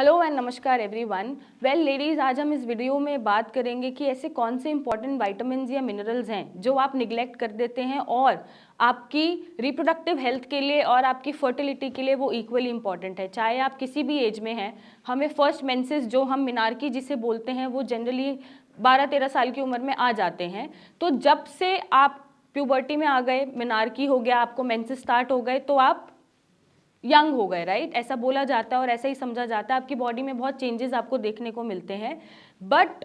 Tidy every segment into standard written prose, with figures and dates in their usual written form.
Hello and नमस्कार everyone. Well ladies, आज हम इस वीडियो में बात करेंगे कि ऐसे कौन से इंपॉर्टेंट विटामिन्स या मिनरल्स हैं जो आप निगलेक्ट कर देते हैं और आपकी रिप्रोडक्टिव हेल्थ के लिए और आपकी फर्टिलिटी के लिए वो इक्वली इंपॉर्टेंट है। चाहे आप किसी भी एज में हैं, हमें फर्स्ट मेंसेस जो हम मिनार्की जिसे बोलते हैं वो जनरली 12-13 साल की उम्र में आ जाते हैं। तो जब से आप प्यूबर्टी में आ गए, मिनार्की हो गया, आपको मेंसेस स्टार्ट हो गए, तो आप यंग हो गए, राइट? ऐसा बोला जाता है और ऐसा ही समझा जाता है। आपकी बॉडी में बहुत चेंजेस आपको देखने को मिलते हैं, but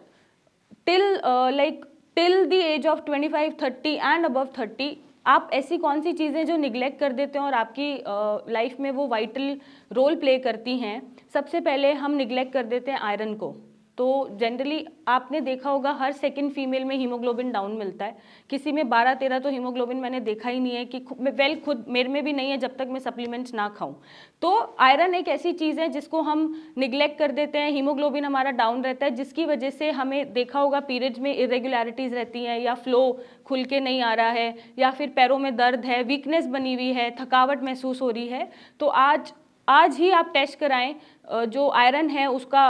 till the age of 25-30 and above 30 आप ऐसी कौन सी चीज़ें जो निगलेक्ट कर देते हैं और आपकी लाइफ में वो वाइटल रोल प्ले करती हैं। सबसे पहले हम निगलेक्ट कर देते हैं आयरन को। तो जनरली आपने देखा होगा हर सेकंड फीमेल में हीमोग्लोबिन डाउन मिलता है, किसी में 12-13 तो हीमोग्लोबिन मैंने देखा ही नहीं है कि खुद मेरे में भी नहीं है जब तक मैं सप्लीमेंट्स ना खाऊं। तो आयरन एक ऐसी चीज़ है जिसको हम निगलेक्ट कर देते हैं। हीमोग्लोबिन हमारा डाउन रहता है जिसकी वजह से हमें देखा होगा पीरियड्स में इरेगुलरिटीज़ रहती हैं, या फ्लो खुल के नहीं आ रहा है, या फिर पैरों में दर्द है, वीकनेस बनी हुई है, थकावट महसूस हो रही है। तो आज ही आप टेस्ट कराएं, जो आयरन है उसका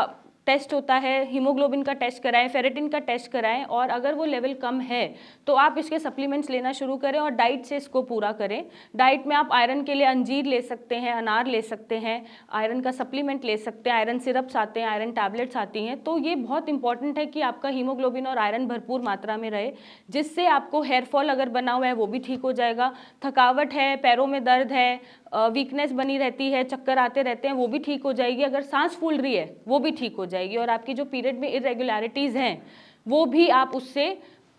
टेस्ट होता है, हीमोग्लोबिन का टेस्ट कराएं, फेरेटिन का टेस्ट कराएं, और अगर वो लेवल कम है तो आप इसके सप्लीमेंट्स लेना शुरू करें और डाइट से इसको पूरा करें। डाइट में आप आयरन के लिए अंजीर ले सकते हैं, अनार ले सकते हैं, आयरन का सप्लीमेंट ले सकते हैं, आयरन सिरप्स आते हैं, आयरन टैबलेट्स आती हैं। तो ये बहुत इंपॉर्टेंट है कि आपका हीमोग्लोबिन और आयरन भरपूर मात्रा में रहे, जिससे आपको हेयर फॉल अगर बना हुआ है वो भी ठीक हो जाएगा, थकावट है, पैरों में दर्द है, वीकनेस बनी रहती है, चक्कर आते रहते हैं, वो भी ठीक हो जाएगी, अगर सांस फूल रही है वो भी ठीक हो जाएगी, और आपकी जो पीरियड में इरेगुलरिटीज़ हैं वो भी आप उससे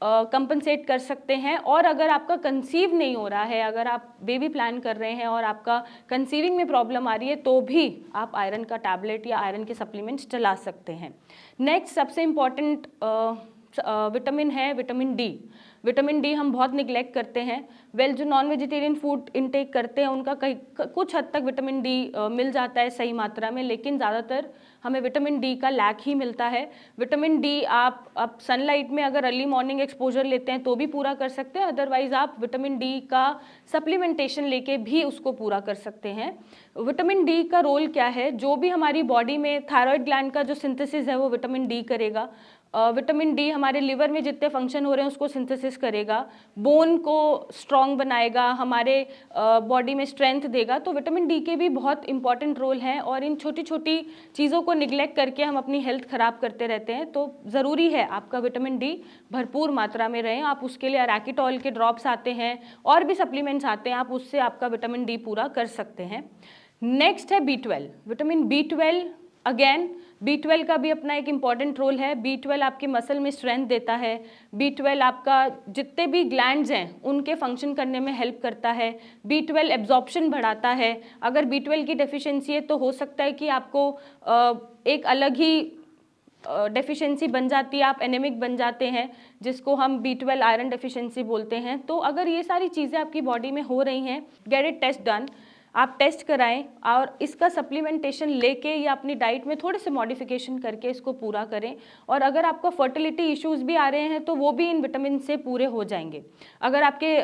कंपनसेट कर सकते हैं। और अगर आपका कंसीव नहीं हो रहा है, अगर आप बेबी प्लान कर रहे हैं और आपका कंसीविंग में प्रॉब्लम आ रही है, तो भी आप आयरन का टैबलेट या आयरन के सप्लीमेंट्स चला सकते हैं। नेक्स्ट सबसे इम्पॉर्टेंट विटामिन है विटामिन डी। विटामिन डी हम बहुत निगलेक्ट करते हैं। जो नॉन वेजिटेरियन फूड इनटेक करते हैं उनका कुछ हद तक विटामिन डी मिल जाता है सही मात्रा में, लेकिन ज़्यादातर हमें विटामिन डी का लैक ही मिलता है। विटामिन डी आप सनलाइट में अगर अर्ली मॉर्निंग एक्सपोजर लेते हैं तो भी पूरा कर सकते हैं, अदरवाइज आप विटामिन डी का सप्लीमेंटेशन लेके भी उसको पूरा कर सकते हैं। विटामिन डी का रोल क्या है? जो भी हमारी बॉडी में थायराइड ग्लैंड का जो सिंथेसिस है वो विटामिन डी करेगा। विटामिन डी हमारे लिवर में जितने फंक्शन हो रहे हैं उसको सिंथेसिस करेगा, बोन को स्ट्रॉन्ग बनाएगा, हमारे बॉडी में स्ट्रेंथ देगा। तो विटामिन डी के भी बहुत इंपॉर्टेंट रोल हैं, और इन छोटी छोटी चीज़ों को निगलेक्ट करके हम अपनी हेल्थ ख़राब करते रहते हैं। तो ज़रूरी है आपका विटामिन डी भरपूर मात्रा में रहे। आप उसके लिए अराकिटोल के ड्रॉप्स आते हैं और भी सप्लीमेंट्स आते हैं, आप उससे आपका विटामिन डी पूरा कर सकते हैं। नेक्स्ट है B12। Vitamin B12 again B12 का भी अपना एक इम्पॉर्टेंट रोल है। B12 आपकी मसल में स्ट्रेंथ देता है। B12 आपका जितने भी ग्लैंड्स हैं उनके फंक्शन करने में हेल्प करता है। B12 एब्जॉर्प्शन बढ़ाता है। अगर B12 की डेफिशिएंसी है तो हो सकता है कि आपको एक अलग ही डेफिशिएंसी बन जाती है, आप एनेमिक बन जाते हैं, जिसको हम B12 आयरन डेफिशिएंसी बोलते हैं। तो अगर ये सारी चीज़ें आपकी बॉडी में हो रही हैं, गेट इट टेस्ट डन। आप टेस्ट कराएं और इसका सप्लीमेंटेशन लेके या अपनी डाइट में थोड़े से मॉडिफिकेशन करके इसको पूरा करें। और अगर आपका फर्टिलिटी इश्यूज भी आ रहे हैं तो वो भी इन विटामिन से पूरे हो जाएंगे। अगर आपके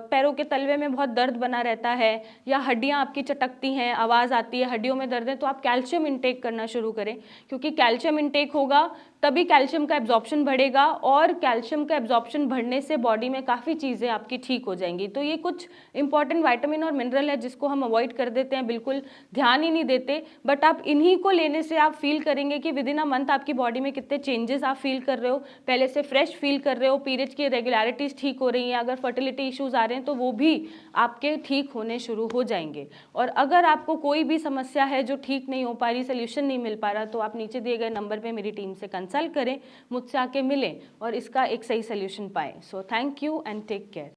पैरों के तलवे में बहुत दर्द बना रहता है, या हड्डियां आपकी चटकती हैं, आवाज़ आती है, हड्डियों में दर्द है, तो आप कैल्शियम इंटेक करना शुरू करें, क्योंकि कैल्शियम इंटेक होगा तभी कैल्शियम का एब्जॉर्प्शन बढ़ेगा, और कैल्शियम का एब्जॉर्प्शन बढ़ने से बॉडी में काफ़ी चीज़ें आपकी ठीक हो जाएंगी। तो ये कुछ इंपॉर्टेंट विटामिन और मिनरल है जिसको हम अवॉइड कर देते हैं, बिल्कुल ध्यान ही नहीं देते, बट आप इन्हीं को लेने से आप फील करेंगे कि विद इन अ मंथ आपकी बॉडी में कितने चेंजेस आप फील कर रहे हो, पहले से फ्रेश फील कर रहे हो, पीरियड्स की रेगुलरिटीज़ ठीक हो रही हैं, अगर फर्टिलिटी इश्यूज आ रहे हैं तो वो भी आपके ठीक होने शुरू हो जाएंगे। और अगर आपको कोई भी समस्या है जो ठीक नहीं हो पा रही, सोल्यूशन नहीं मिल पा रहा, तो आप नीचे दिए गए नंबर पर मेरी टीम से कंसल्ट करें, मुझसे आके मिलें और इसका एक सही सोल्यूशन पाएं। So thank you and take care.